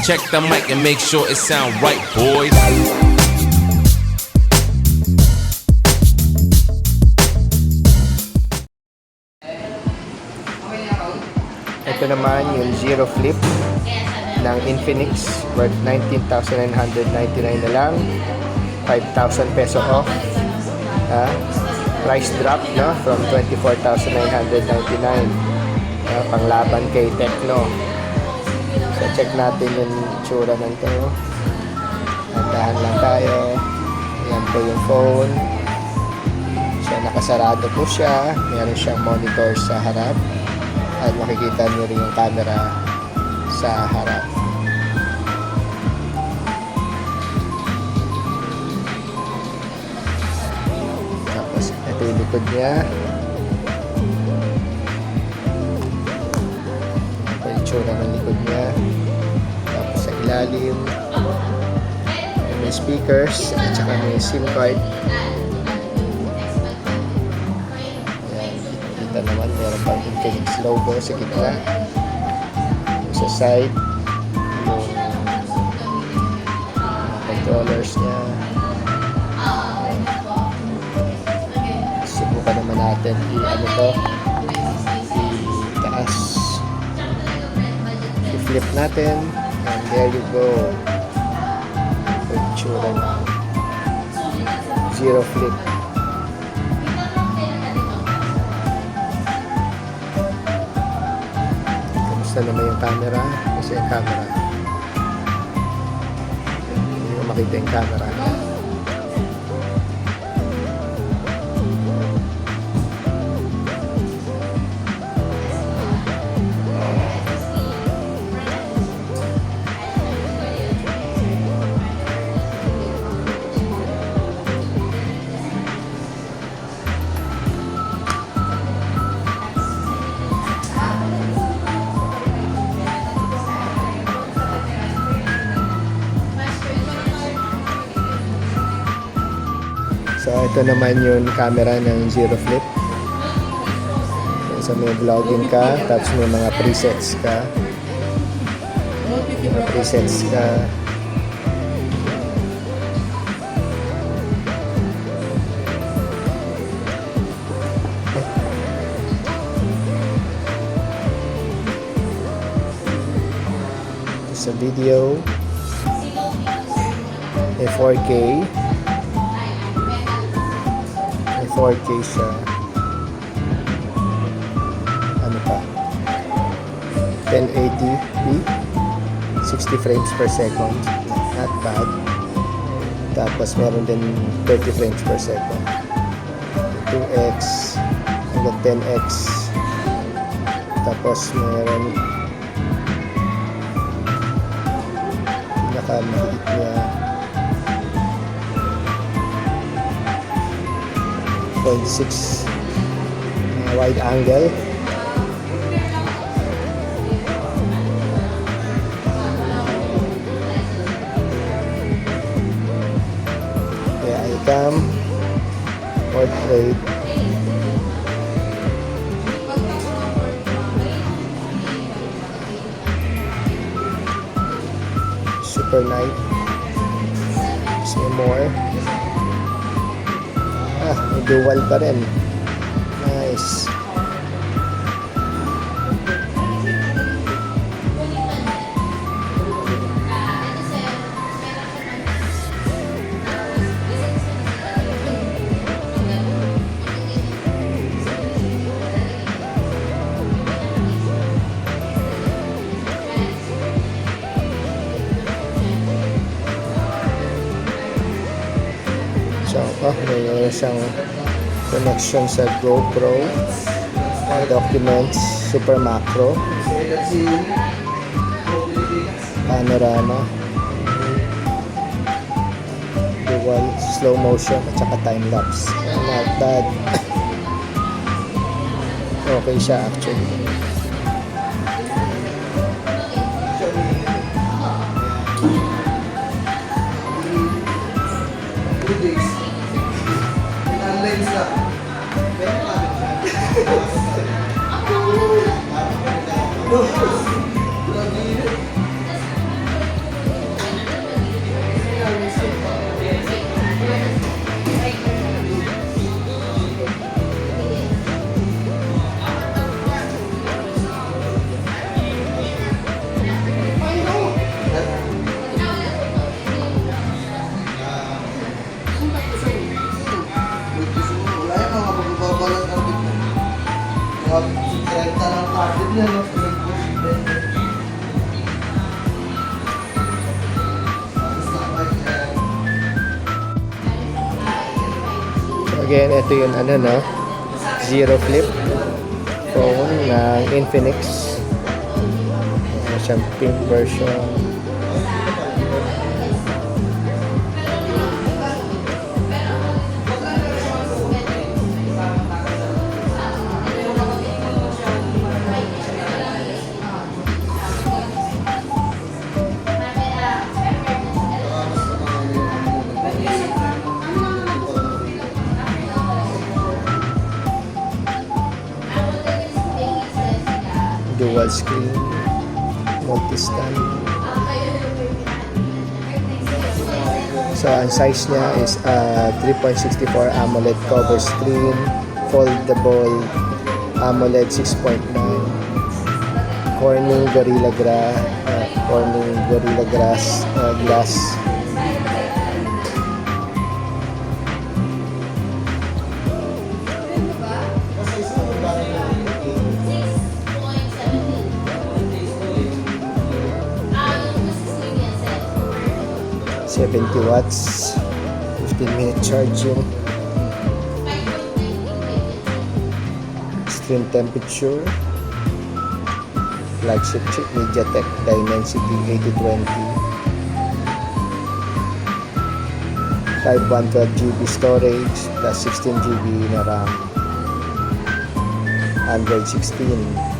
Check the mic and make sure it sound right, boys. Ito naman yung Zero Flip ng Infinix worth 19,999 na lang, 5,000 peso off. Price drop, no, from 24,999, panglaban kay Tecno. So check natin yung tsura ng to. Nandahan lang tayo. Ayan po yung phone. So nakasarado po siya. Meron siyang monitor sa harap. At makikita niyo rin yung camera sa harap. Tapos ito yung likod niya. Ito yung tsura ng likod niya. Tapos sa ilalim may speakers at saka may SIM card. Naman meron pang Infinix logo sa gitna, sa side yung controllers niya. Subukan naman natin itaas, i-flip natin, and there you go, picture ng Zero Flip. Basta naman yung camera, kasi yung camera hindi ko makita yung camera. So ito naman yung camera ng Zero Flip. So may vlogging ka, tapos may mga presets ka. Sa video, may 4K. 4K siya. Ano pa? 1080p, 60 frames per second. Not bad. Tapos meron din 30 frames per second. 2x hanggang 10x. Tapos meron pinakamaliit niya 0.6 wide angle. Kaya iCam, portrait, super night, say more. May dual pa rin. Nice. So, may isang connection sa GoPro, documents, super macro, panorama, dual, slow motion, at saka time lapse. Not bad. Okay siya actually. Again, ito yung ano, no? Zero flip phone ng Infinix. Siyang pink version. Dual screen, multi-stand. So, ang size niya is 3.64 AMOLED cover screen, foldable AMOLED 6.9, Corning Gorilla Glass. $70 watts, 15-minute charging, screen temperature, flagship chip MediaTek Dimensity 8020, 512GB storage plus 16GB na RAM, Android 16.